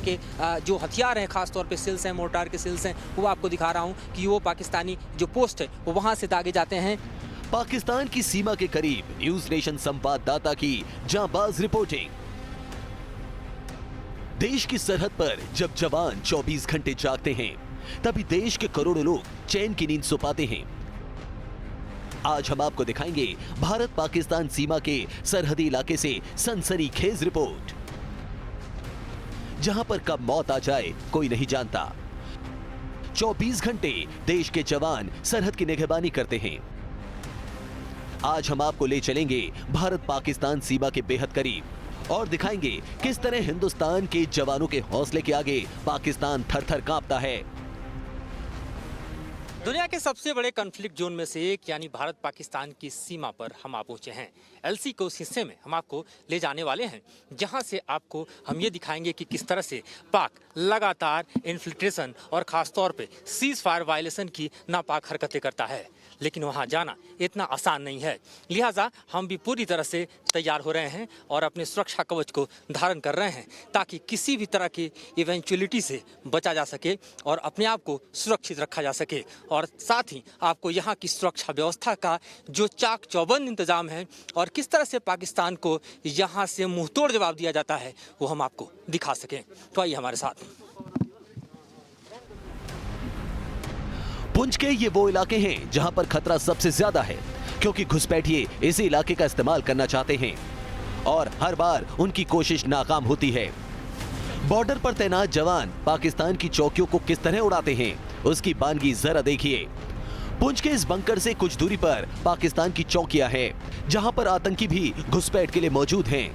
के जो हथियार हैं, खासतौर पे सिल्स हैं, मोर्टार के सिल्स हैं, वो आपको दिखा रहा हूँ कि वो पाकिस्तानी जो पोस्ट है वो वहाँ से दागे जाते हैं। पाकिस्तान की सीमा के करीब न्यूज नेशन संवाददाता की जांबाज रिपोर्टिंग। देश की सरहद पर जब जवान 24 घंटे जागते हैं, तभी देश के करोड़ों लोग चैन की नींद सो पाते हैं। आज हम आपको दिखाएंगे भारत पाकिस्तान सीमा के सरहदी इलाके से सनसनीखेज रिपोर्ट, जहां पर कब मौत आ जाए कोई नहीं जानता। 24 घंटे देश के जवान सरहद की निगहबानी करते हैं। आज हम आपको ले चलेंगे भारत पाकिस्तान सीमा के बेहद करीब और दिखाएंगे किस तरह हिंदुस्तान के जवानों के हौसले के आगे पाकिस्तान थर-थर कांपता है। दुनिया के सबसे बड़े कॉन्फ्लिक्ट जोन में से एक यानी भारत पाकिस्तान की सीमा पर हम आ पहुंचे हैं। एलसी के उस हिस्से में हम आपको ले जाने वाले हैं जहां से आपको हम ये दिखाएंगे कि किस तरह से पाक लगातार इन्फिल्ट्रेशन और ख़ासतौर पे सीज फायर वायलेशन की नापाक हरकतें करता है। लेकिन वहां जाना इतना आसान नहीं है, लिहाजा हम भी पूरी तरह से तैयार हो रहे हैं और अपने सुरक्षा कवच को धारण कर रहे हैं ताकि किसी भी तरह की इवेंचुअलिटी से बचा जा सके और अपने आप को सुरक्षित रखा जा सके। और साथ ही आपको यहाँ की सुरक्षा व्यवस्था का जो चाक चौबंद इंतजाम है और किस तरह से पाकिस्तान को यहाँ से मुंहतोड़ जवाब दिया जाता है वो हम आपको दिखा सकें। तो आइए हमारे साथ। पुंछ के ये वो इलाके हैं जहां पर खतरा सबसे ज्यादा है, क्योंकि घुसपैठिए इसी इलाके का इस्तेमाल करना चाहते हैं और हर बार उनकी कोशिश नाकाम होती है। बॉर्डर पर तैनात जवान पाकिस्तान की चौकियों को किस तरह उड़ाते हैं, उसकी बानगी जरा देखिए। पुंछ के इस बंकर से कुछ दूरी पर पाकिस्तान की चौकियां हैं, जहां पर आतंकी भी घुसपैठ के लिए मौजूद हैं।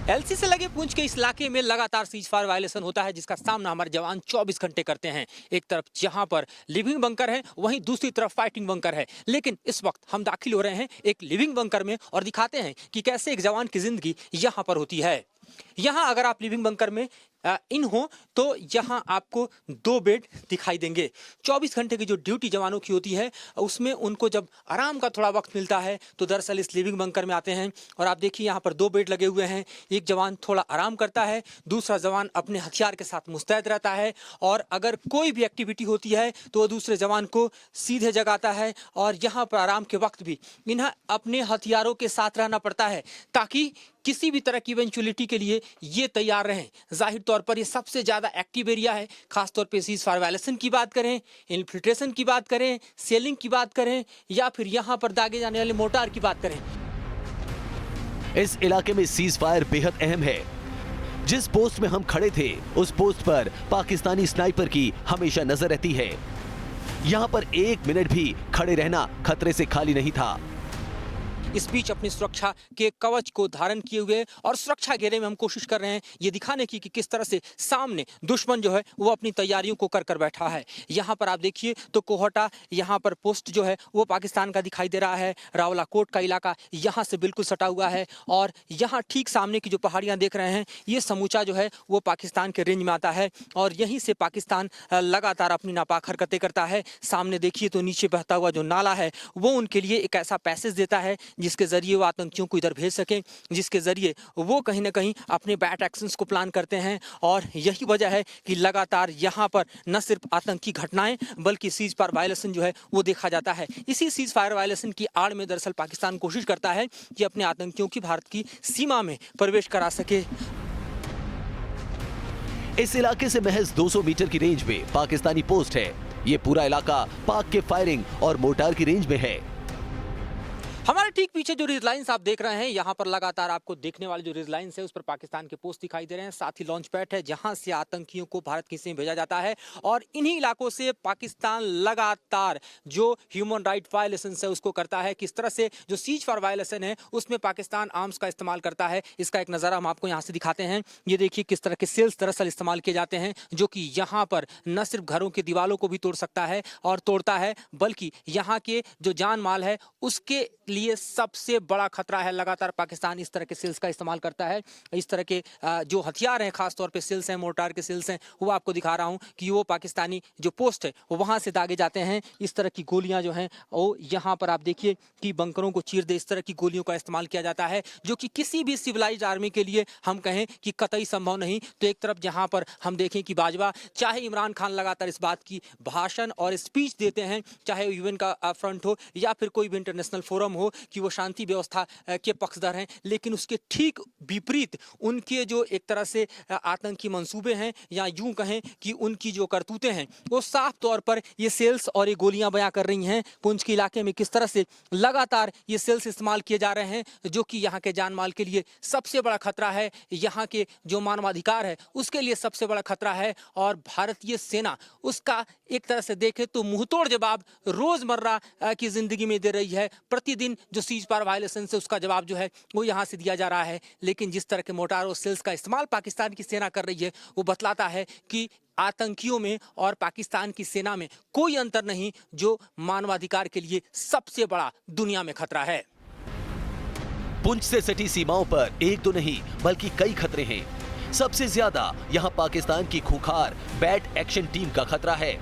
एलसी से लगे पुंछ के इस इलाके में लगातार सीज फायर वायलेशन होता है, जिसका सामना हमारे जवान 24 घंटे करते हैं। एक तरफ जहां पर लिविंग बंकर है, वहीं दूसरी तरफ फाइटिंग बंकर है। लेकिन इस वक्त हम दाखिल हो रहे हैं एक लिविंग बंकर में और दिखाते हैं कि कैसे एक जवान की जिंदगी यहां पर होती है। यहाँ अगर आप लिविंग बंकर में इन हो तो यहाँ आपको 2 बेड दिखाई देंगे। 24 घंटे की जो ड्यूटी जवानों की होती है उसमें उनको जब आराम का थोड़ा वक्त मिलता है तो दरअसल इस लिविंग बंकर में आते हैं और आप देखिए यहाँ पर 2 बेड लगे हुए हैं। एक जवान थोड़ा आराम करता है, दूसरा जवान अपने हथियार के साथ मुस्तैद रहता है और अगर कोई भी एक्टिविटी होती है तो वो दूसरे जवान को सीधे जगाता है। और यहाँ पर आराम के वक्त भी इन्हें अपने हथियारों के साथ रहना पड़ता है ताकि किसी भी तरह की इवेंचुअलिटी के लिए ये तैयार रहें। जाहिर तौर पर ये सबसे ज़्यादा एक्टिव एरिया है, खासतौर पे सीज फायर वायलेशन की बात करें, इन्फिल्ट्रेशन की बात करें, सेलिंग की बात करें या फिर यहाँ पर दागे जाने वाले मोर्टार की बात करें। इस इलाके में सीज फायर बेहद अहम है। जिस पोस्ट में हम खड़े थे उस पोस्ट पर पाकिस्तानी स्नाइपर की हमेशा नजर रहती है। यहाँ पर 1 मिनट भी खड़े रहना खतरे से खाली नहीं था। इस बीच अपनी सुरक्षा के कवच को धारण किए हुए और सुरक्षा घेरे में हम कोशिश कर रहे हैं ये दिखाने की कि किस तरह से सामने दुश्मन जो है वो अपनी तैयारियों को कर बैठा है। यहाँ पर आप देखिए तो कोहटा यहाँ पर पोस्ट जो है वो पाकिस्तान का दिखाई दे रहा है। रावलाकोट का इलाका यहाँ से बिल्कुल सटा हुआ है और यहाँ ठीक सामने की जो पहाड़ियाँ देख रहे हैं ये समूचा जो है वो पाकिस्तान के रेंज में आता है और यहीं से पाकिस्तान लगातार अपनी नापाक हरकतें करता है। सामने देखिए तो नीचे बहता हुआ जो नाला है वो उनके लिए एक ऐसा पैसेज देता है जिसके जरिए वो आतंकियों को इधर भेज सकें, जिसके जरिए वो कहीं ना कहीं अपने बैट एक्शंस को प्लान करते हैं। और यही वजह है कि लगातार यहाँ पर न सिर्फ आतंकी घटनाएं बल्कि सीज फायर वायलेशन जो है वो देखा जाता है। इसी सीज फायर वायलेशन की आड़ में दरअसल पाकिस्तान कोशिश करता है कि अपने आतंकियों की भारत की सीमा में प्रवेश करा सके। इस इलाके से महज 200 मीटर की रेंज में पाकिस्तानी पोस्ट है। ये पूरा इलाका पाक के फायरिंग और मोर्टार की रेंज में है। हमारे ठीक पीछे जो रिज लाइन्स आप देख रहे हैं यहाँ पर लगातार आपको देखने वाले जो रिज लाइन्स है उस पर पाकिस्तान के पोस्ट दिखाई दे रहे हैं। साथ ही लॉन्च पैड है जहां से आतंकियों को भारत की सीमा भेजा जाता है और इन्हीं इलाकों से पाकिस्तान लगातार जो ह्यूमन राइट वायलेशन है उसको करता है। किस तरह से जो सीज फायर वायलेशन है उसमें पाकिस्तान आर्म्स का इस्तेमाल करता है, इसका एक नज़ारा हम आपको यहाँ से दिखाते हैं। ये देखिए किस तरह के सेल्स दरअसल इस्तेमाल किए जाते हैं जो कि यहाँ पर न सिर्फ घरों की दीवारों को भी तोड़ सकता है और तोड़ता है बल्कि यहाँ के जो जान माल है उसके लिए सबसे बड़ा खतरा है। लगातार पाकिस्तान इस तरह के सेल्स का इस्तेमाल करता है। इस तरह के जो हथियार हैं, खासतौर पे सेल्स हैं, मोर्टार के सेल्स हैं, वो आपको दिखा रहा हूं कि वो पाकिस्तानी जो पोस्ट है वो वहां से दागे जाते हैं। इस तरह की गोलियां जो हैं वो यहाँ पर आप देखिए कि बंकरों को चीर दे, इस तरह की गोलियों का इस्तेमाल किया जाता है, जो कि किसी भी सिविलाइज्ड आर्मी के लिए हम कहें कि कतई संभव नहीं। तो एक तरफ जहां पर हम देखें कि बाजवा, चाहे इमरान खान लगातार इस बात की भाषण और स्पीच देते हैं, चाहे यूएन का फ्रंट हो या फिर कोई भी इंटरनेशनल फोरम हो, कि वो शांति व्यवस्था के पक्षधर हैं, लेकिन उसके ठीक विपरीत उनके जो एक तरह से आतंकी मंसूबे हैं या यूं कहें कि उनकी जो करतूतें हैं वो साफ तौर पर ये सेल्स और ये गोलियां बयां कर रही हैं। पुंछ के इलाके में किस तरह से लगातार ये सेल्स इस्तेमाल किए जा रहे हैं, जो कि यहाँ के जान माल के लिए सबसे बड़ा खतरा है, यहाँ के जो मानवाधिकार है उसके लिए सबसे बड़ा खतरा है। और भारतीय सेना उसका एक तरह से देखे तो मुंहतोड़ जवाब रोजमर्रा की जिंदगी में दे रही है। प्रतिदिन जो सीज फायर वायलेशन से उसका जवाब जो है वो यहाँ से दिया जा रहा है। लेकिन जिस तरह के मोर्टार और सेल्स का इस्तेमाल पाकिस्तान की सेना कर रही है वो बतलाता है कि आतंकियों में और पाकिस्तान की सेना में कोई अंतर नहीं, जो मानवाधिकार के लिए सबसे बड़ा दुनिया में खतरा है। पुंछ से सटी सीमाओं पर एक दो नहीं बल्कि कई खतरे हैं। सबसे ज्यादा यहां पाकिस्तान की खूंखार बैट एक्शन टीम का खतरा है।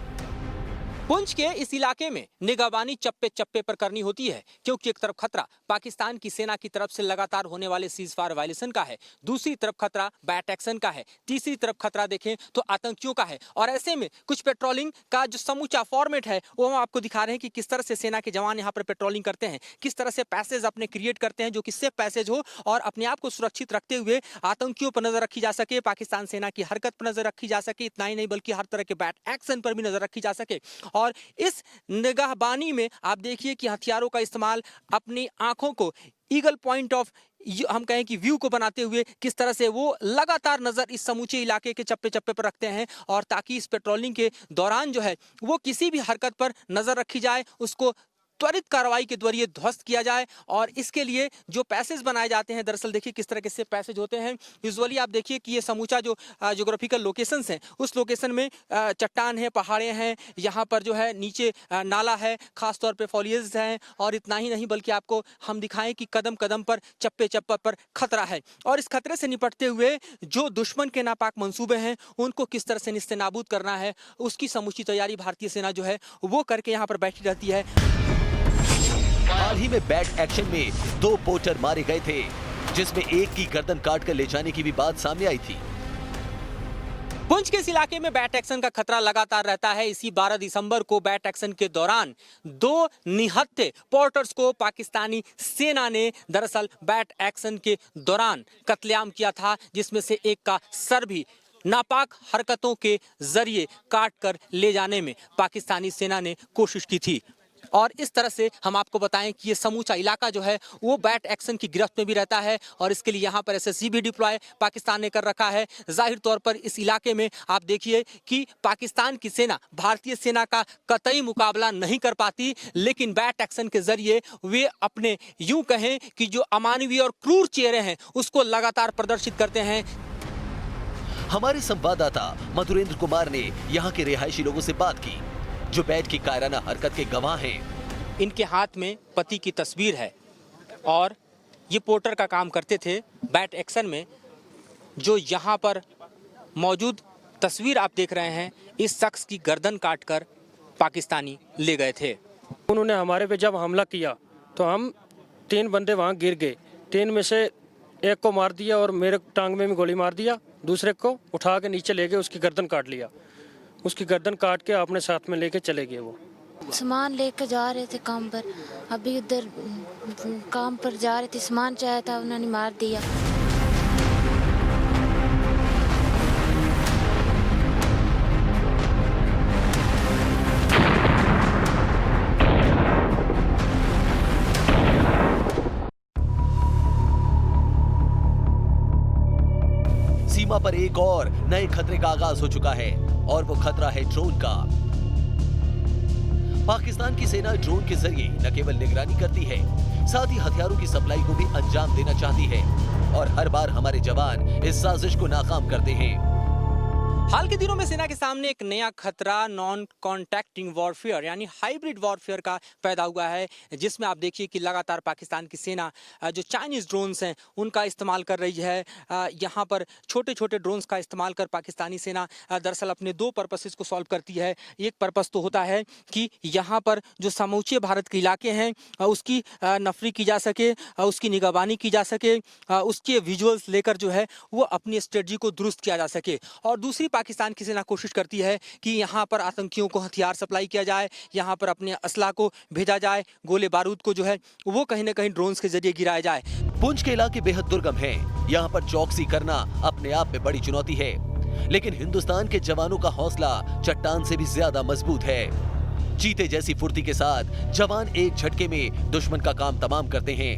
पुंछ के इस इलाके में निगरानी चप्पे चप्पे पर करनी होती है, क्योंकि एक तरफ खतरा पाकिस्तान की सेना की तरफ से लगातार होने वाले सीज फायर वायलेशन का है, दूसरी तरफ खतरा बैट एक्शन का है, तीसरी तरफ खतरा देखें तो आतंकियों का है। और ऐसे में कुछ पेट्रोलिंग का जो समूचा फॉर्मेट है वो हम आपको दिखा रहे हैं कि किस तरह से सेना के जवान यहाँ पर पेट्रोलिंग करते हैं, किस तरह से पैसेज अपने क्रिएट करते हैं जो कि सेफ पैसेज हो और अपने आप को सुरक्षित रखते हुए आतंकियों पर नजर रखी जा सके, पाकिस्तान सेना की हरकत पर नजर रखी जा सके। इतना ही नहीं बल्कि हर तरह के बैट एक्शन पर भी नजर रखी जा सके। और इस निगाहबानी में आप देखिए कि हथियारों का इस्तेमाल अपनी आंखों को ईगल पॉइंट ऑफ हम कहें कि व्यू को बनाते हुए किस तरह से वो लगातार नजर इस समूचे इलाके के चप्पे चप्पे पर रखते हैं, और ताकि इस पेट्रोलिंग के दौरान जो है वो किसी भी हरकत पर नजर रखी जाए, उसको त्वरित कार्रवाई के जरिए ध्वस्त किया जाए। और इसके लिए जो पैसेज बनाए जाते हैं, दरअसल देखिए किस तरह के से पैसेज होते हैं। यूजुअली आप देखिए कि ये समूचा जो ज्योग्राफिकल लोकेशंस हैं उस लोकेशन में चट्टान है, पहाड़े हैं, यहाँ पर जो है नीचे नाला है, खास तौर पे फॉलिएज हैं। और इतना ही नहीं बल्कि आपको हम दिखाएं कि कदम कदम पर चप्पे चप्पे पर खतरा है। और इस खतरे से निपटते हुए जो दुश्मन के नापाक मंसूबे हैं उनको किस तरह से निस्तेनाबूद करना है, उसकी समूची तैयारी भारतीय सेना जो है वो करके यहाँ पर बैठी रहती है। हाल ही में बैट एक्शन में 2 पोर्टर मारे गए थे, जिसमें एक की गर्दन काटकर ले जाने की भी बात सामने आई थी। पुंछ के इस इलाके में बैट एक्शन का खतरा लगातार रहता है। इसी 12 दिसंबर को बैट एक्शन के दौरान 2 निहत्थे पोर्टर्स को पाकिस्तानी सेना ने दरअसल बैट एक्शन के दौरान कत्लेआम किया था, जिसमें से एक का सर भी नापाक हरकतों के जरिए काट कर ले जाने में पाकिस्तानी सेना ने कोशिश की थी। और इस तरह से हम आपको बताएं कि ये समूचा इलाका जो है वो बैट एक्शन की गिरफ्त में भी रहता है, और इसके लिए यहाँ पर एसएसजी भी डिप्लॉय पाकिस्तान ने कर रखा है। जाहिर तौर पर इस इलाके में आप देखिए कि पाकिस्तान की सेना भारतीय सेना का कतई मुकाबला नहीं कर पाती, लेकिन बैट एक्शन के जरिए वे अपने यूं कहें कि जो अमानवीय और क्रूर चेहरे हैं उसको लगातार प्रदर्शित करते हैं। हमारे संवाददाता मधुरेंद्र कुमार ने यहाँ के रिहायशी लोगों से बात की, जो बैट की कायराना हरकत के गवाह हैं। इनके हाथ में पति की तस्वीर है और ये पोर्टर का काम करते थे बैट एक्शन में। जो यहाँ पर मौजूद तस्वीर आप देख रहे हैं, इस शख्स की गर्दन काटकर पाकिस्तानी ले गए थे। उन्होंने हमारे पे जब हमला किया तो हम 3 बंदे वहाँ गिर गए। 3 में से एक को मार दिया और मेरे टांग में भी गोली मार दिया, दूसरे को उठा के नीचे ले गए, उसकी गर्दन काट लिया। उसकी गर्दन काट के अपने साथ में लेके चले गए। वो सामान लेकर जा रहे थे काम पर, अभी उधर काम पर जा रहे थे, सामान चाहिए था, उन्होंने मार दिया। सीमा पर एक और नए खतरे का आगाज हो चुका है, और वो खतरा है ड्रोन का। पाकिस्तान की सेना ड्रोन के जरिए न केवल निगरानी करती है, साथ ही हथियारों की सप्लाई को भी अंजाम देना चाहती है, और हर बार हमारे जवान इस साजिश को नाकाम करते हैं। हाल के दिनों में सेना के सामने एक नया खतरा नॉन कॉन्टैक्टिंग वॉरफेयर यानी हाइब्रिड वॉरफेयर का पैदा हुआ है, जिसमें आप देखिए कि लगातार पाकिस्तान की सेना जो चाइनीज ड्रोन्स हैं उनका इस्तेमाल कर रही है। यहाँ पर छोटे छोटे ड्रोन्स का इस्तेमाल कर पाकिस्तानी सेना दरअसल अपने दो पर्पसेस को सॉल्व करती है। एक पर्पस तो होता है कि यहाँ पर जो समूचे भारत के इलाके हैं उसकी नफरी की जा सके, उसकी निगरानी की जा सके, उसके विजुअल्स लेकर जो है वो अपनी स्ट्रेटजी को दुरुस्त किया जा सके। और दूसरी पाकिस्तान की सेना कोशिश करती है कि यहाँ पर आतंकियों को हथियार सप्लाई किया जाए, यहाँ पर अपने असला को भेजा जाए, गोले बारूद को जो है वो कहीं ना कहीं ड्रोन्स के जरिए गिराया जाए। पुंछ के इलाके बेहद दुर्गम हैं। यहाँ पर चौकसी करना अपने आप में बड़ी चुनौती है, लेकिन हिंदुस्तान के जवानों का हौसला चट्टान से भी ज्यादा मजबूत है। चीते जैसी फुर्ती के साथ जवान एक झटके में दुश्मन का काम तमाम करते हैं।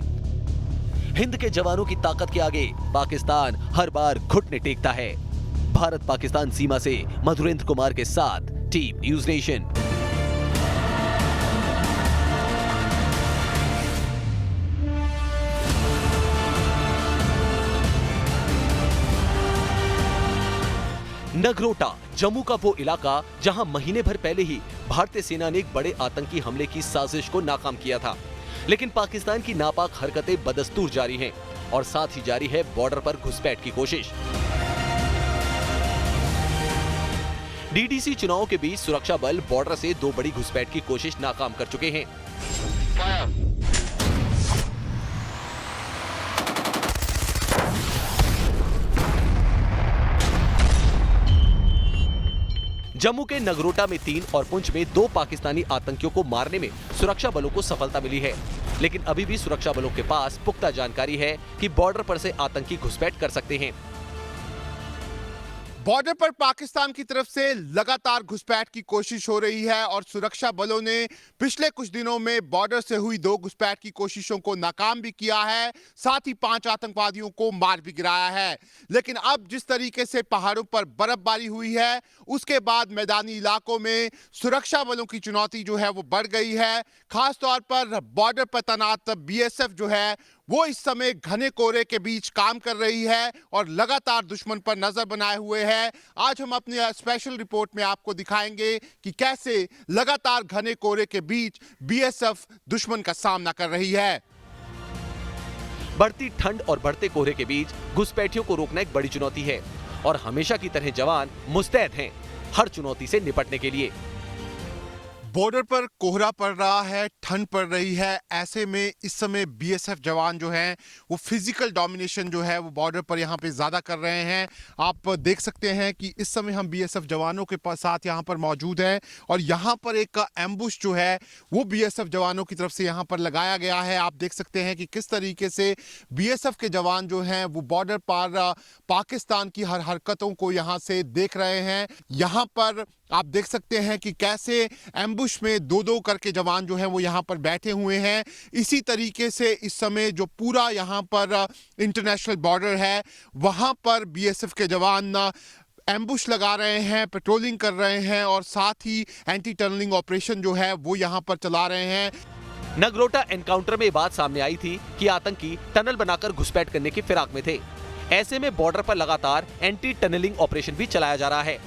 हिंद के जवानों की ताकत के आगे पाकिस्तान हर बार घुटने टेकता है। भारत पाकिस्तान सीमा से मधुरेंद्र कुमार के साथ team news nation. Nagrota Jammu का वो इलाका जहां महीने भर पहले ही भारतीय सेना ने एक बड़े आतंकी हमले की साजिश को नाकाम किया था, लेकिन पाकिस्तान की नापाक हरकतें बदस्तूर जारी हैं और साथ ही जारी है बॉर्डर पर घुसपैठ की कोशिश। डीडीसी चुनाव के बीच सुरक्षा बल बॉर्डर से दो बड़ी घुसपैठ की कोशिश नाकाम कर चुके हैं। जम्मू के नगरोटा में 3 और पुंछ में 2 पाकिस्तानी आतंकियों को मारने में सुरक्षा बलों को सफलता मिली है, लेकिन अभी भी सुरक्षा बलों के पास पुख्ता जानकारी है कि बॉर्डर पर से आतंकी घुसपैठ कर सकते हैं। बॉर्डर पर पाकिस्तान की तरफ से लगातार घुसपैठ की कोशिश हो रही है और सुरक्षा बलों ने पिछले कुछ दिनों में बॉर्डर से हुई 2 घुसपैठ की कोशिशों को नाकाम भी किया है, साथ ही 5 आतंकवादियों को मार भी गिराया है। लेकिन अब जिस तरीके से पहाड़ों पर बर्फबारी हुई है, उसके बाद मैदानी इलाकों में सुरक्षा बलों की चुनौती जो है वो बढ़ गई है। खासतौर पर बॉर्डर पर तैनात बीएसएफ जो है वो इस समय घने कोहरे के बीच काम कर रही है और लगातार दुश्मन पर नजर बनाए हुए है। आज हम अपनी स्पेशल रिपोर्ट में आपको दिखाएंगे कि कैसे लगातार घने कोहरे के बीच बीएसएफ दुश्मन का सामना कर रही है। बढ़ती ठंड और बढ़ते कोहरे के बीच घुसपैठियों को रोकना एक बड़ी चुनौती है और हमेशा की तरह जवान मुस्तैद हैं हर चुनौती से निपटने के लिए। बॉर्डर पर कोहरा पड़ रहा है, ठंड पड़ रही है, ऐसे में इस समय बीएसएफ जवान जो हैं वो फिजिकल डोमिनेशन जो है वो बॉर्डर पर यहाँ पे ज़्यादा कर रहे हैं। आप देख सकते हैं कि इस समय हम बीएसएफ जवानों के साथ यहाँ पर मौजूद हैं और यहाँ पर एक एम्बुश जो है वो बीएसएफ जवानों की तरफ से यहाँ पर लगाया गया है। आप देख सकते हैं कि किस तरीके से बीएसएफ के जवान जो हैं वो बॉर्डर पर पाकिस्तान की हर हरकतों को यहाँ से देख रहे हैं। यहाँ पर आप देख सकते हैं कि कैसे एम्बुश में 2-2 करके जवान जो हैं वो यहाँ पर बैठे हुए हैं। इसी तरीके से इस समय जो पूरा यहाँ पर इंटरनेशनल बॉर्डर है वहाँ पर बीएसएफ के जवान एम्बुश लगा रहे हैं, पेट्रोलिंग कर रहे हैं और साथ ही एंटी टनलिंग ऑपरेशन जो है वो यहाँ पर चला रहे हैं। नगरोटा एनकाउंटर में बात सामने आई थी कि आतंकी टनल बनाकर घुसपैठ करने की फिराक में थे। ऐसे में बॉर्डर पर लगातार एंटी टनलिंग ऑपरेशन भी चलाया जा रहा है।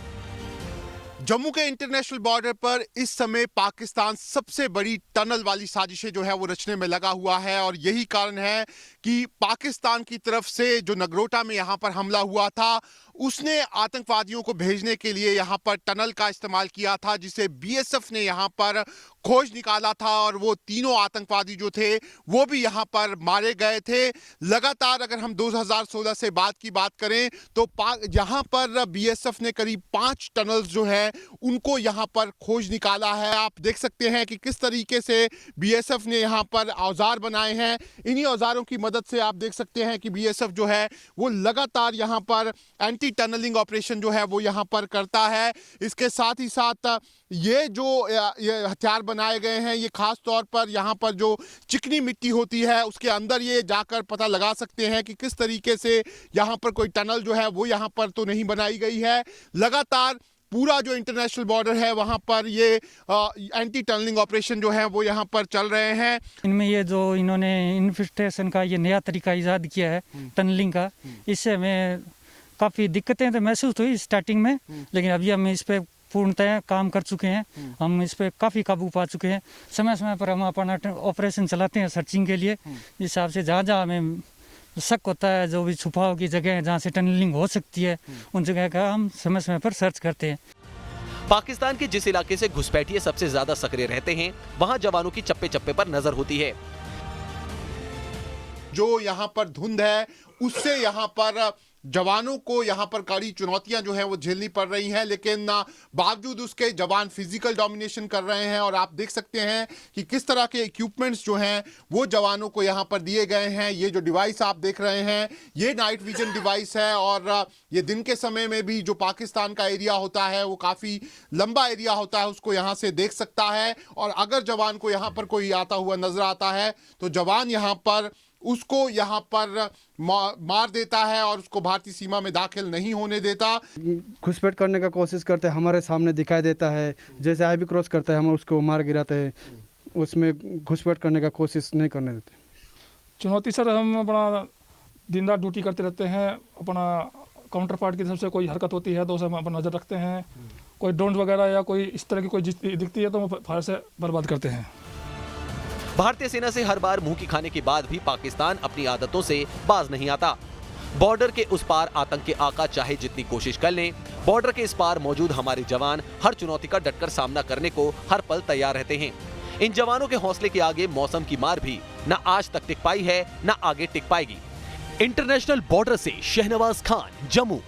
जम्मू के इंटरनेशनल बॉर्डर पर इस समय पाकिस्तान सबसे बड़ी टनल वाली साजिशें जो है वो रचने में लगा हुआ है और यही कारण है कि पाकिस्तान की तरफ से जो नगरोटा में यहाँ पर हमला हुआ था उसने आतंकवादियों को भेजने के लिए यहाँ पर टनल का इस्तेमाल किया था, जिसे बीएसएफ ने यहाँ पर खोज निकाला था और वो तीनों आतंकवादी जो थे वो भी यहाँ पर मारे गए थे। लगातार अगर हम 2016 से बात करें तो यहाँ पर बीएसएफ ने करीब 5 टनल्स जो है उनको यहाँ पर खोज निकाला है। आप देख सकते हैं कि किस तरीके से बीएसएफ ने यहाँ पर औजार बनाए हैं। इन्हीं औजारों की मदद से आप देख सकते हैं कि बीएसएफ जो है वो लगातार यहाँ पर एंटी टनलिंग ऑपरेशन जो है वो यहाँ पर करता है। इसके साथ ही साथ ये जो हथियार बनाए गए हैं ये खास तौर पर यहाँ पर जो चिकनी मिट्टी होती है उसके अंदर ये जाकर पता लगा सकते हैं कि किस तरीके से यहाँ पर कोई टनल जो है वो यहाँ पर तो नहीं बनाई गई है। लगातार पूरा जो इंटरनेशनल बॉर्डर है वहाँ पर ये एंटी टनलिंग ऑपरेशन जो है वो यहाँ पर चल रहे हैं। इनमें ये जो इन्होंने इन्फिल्ट्रेशन का ये नया तरीका ईजाद किया है टनलिंग का, इससे हमें काफ़ी दिक्कतें तो महसूस हुई स्टार्टिंग में, लेकिन अभी हम इस पे पूर्णतः काम कर चुके हैं। हम इस पे काफ़ी काबू पा चुके हैं। समय समय पर हम अपना ऑपरेशन चलाते हैं सर्चिंग के लिए। इस हिसाब से जहाँ जहाँ हमें शक होता है, जो भी छुपाव की जगह है जहाँ से टनलिंग हो सकती है, उन जगह का हम समय समय पर सर्च करते हैं। पाकिस्तान के जिस इलाके से घुसपैठिए सबसे ज्यादा सक्रिय रहते हैं, वहां जवानों की चप्पे चप्पे पर नजर होती है। जो यहाँ पर धुंध है उससे यहाँ पर जवानों को यहाँ पर कड़ी चुनौतियां जो है वो झेलनी पड़ रही हैं, लेकिन बावजूद उसके जवान फिजिकल डोमिनेशन कर रहे हैं। और आप देख सकते हैं कि किस तरह के इक्विपमेंट्स जो हैं वो जवानों को यहाँ पर दिए गए हैं। ये जो डिवाइस आप देख रहे हैं ये नाइट विजन डिवाइस है, और ये दिन के समय में भी जो पाकिस्तान का एरिया होता है वो काफ़ी लंबा एरिया होता है, उसको यहाँ से देख सकता है। और अगर जवान को यहाँ पर कोई आता हुआ नजर आता है तो जवान यहाँ पर उसको यहाँ पर मार देता है और उसको भारतीय सीमा में दाखिल नहीं होने देता। घुसपैठ करने का कोशिश करते हैं, हमारे सामने दिखाई देता है, जैसे आईबी क्रॉस करता है हम उसको मार गिराते हैं, उसमें घुसपैठ करने का कोशिश नहीं करने देते। चुनौती सर, हम अपना दिन रात ड्यूटी करते रहते हैं। अपना काउंटर पार्ट की तरफ से कोई हरकत होती है तो उसे हम अपना नज़र रखते हैं। कोई ड्रोन वगैरह या कोई इस तरह की कोई दिखती है तो हम फायर से बर्बाद करते हैं। भारतीय सेना से हर बार मुंह की खाने के बाद भी पाकिस्तान अपनी आदतों से बाज नहीं आता। बॉर्डर के उस पार आतंक के आका चाहे जितनी कोशिश कर लें, बॉर्डर के इस पार मौजूद हमारे जवान हर चुनौती का डटकर सामना करने को हर पल तैयार रहते हैं। इन जवानों के हौसले के आगे मौसम की मार भी न आज तक टिक पाई है, न आगे टिक पाएगी। इंटरनेशनल बॉर्डर से शहनवाज खान, जम्मू।